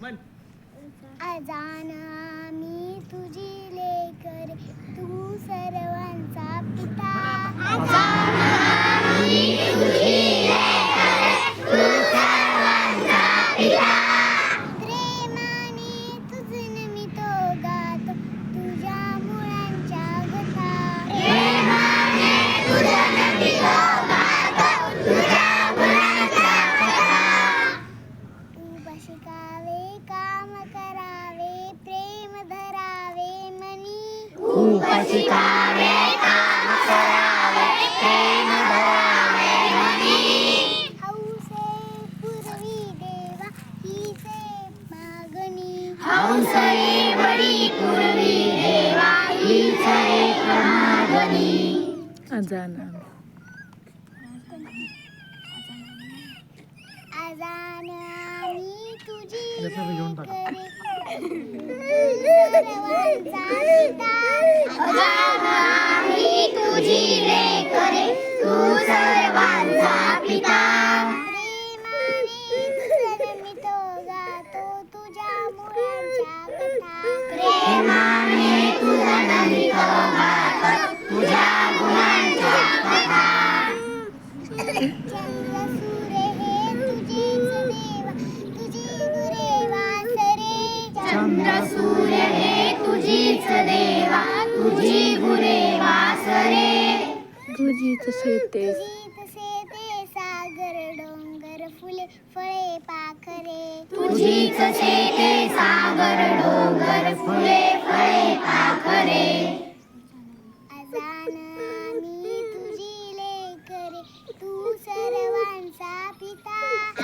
म्हण. अजान आम्ही तुझी लेकर तू सर्वांचा पिता. अजान आम्ही तुझी लेकर तू सर्वांचा पिता. प्रेमाने तुझं नमितो गातो तुझ्या मुलांच्या गथा. प्रेमाने तुझं नमितो गातो तुझ्या मुलांच्या गथा. उभा शिकावे काम करावे प्रेम धरावे मनी. उभा शिकावे काम करावे प्रेम धरावे मनी. हौसे पूर्वी देवा हीचे मागणी. हौसे वडी पूर्वी देवा हीचे मागणी. अजान अजान आम्ही तुझी घेऊन टाका. सर्वांचा पिता. अजान आम्ही तुझी लेकरे तू सर्वांचा पिता. प्रेमाने तुझं नमितो गातो तुझ्या मुलांच्या कथा. प्रेमाने तुझं नमितो गातो तुझ्या मुलांच्या कथा. चंद्र सूर्य हे तुझेच देवा तुझी गुरे वासरे. चंद्र सूर्य हे तुझीच देवा तुझी गुरे वासरे. तुझीच शेते तुझीच शेते सागर डोंगर फुले फळे पाखरे. तुझीच शेते सागर डोंगर फुले फळे पाखरे. अजान आम्ही तुझी लेकरे तू सर्वांचा पिता.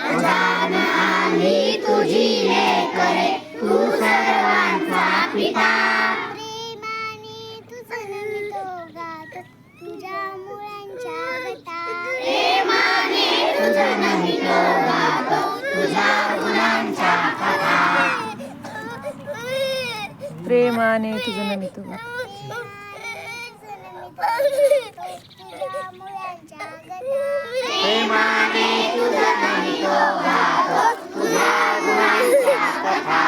अजान आम्ही तुझी लेकरे तू सर्वांचा पिता. प्रेमाने तुझं नमितो गातो तुझ्या मुलांच्या गथा. प्रेमाने तुझं नमितो गातो तुझ्या मुलांच्या कथा. प्रेमाने तुझं नमितो गातो. तुझ्या मुलांच्या गथा. प्रेमाने तुझं नमितो गातो तुझ्या मुलांच्या कथा.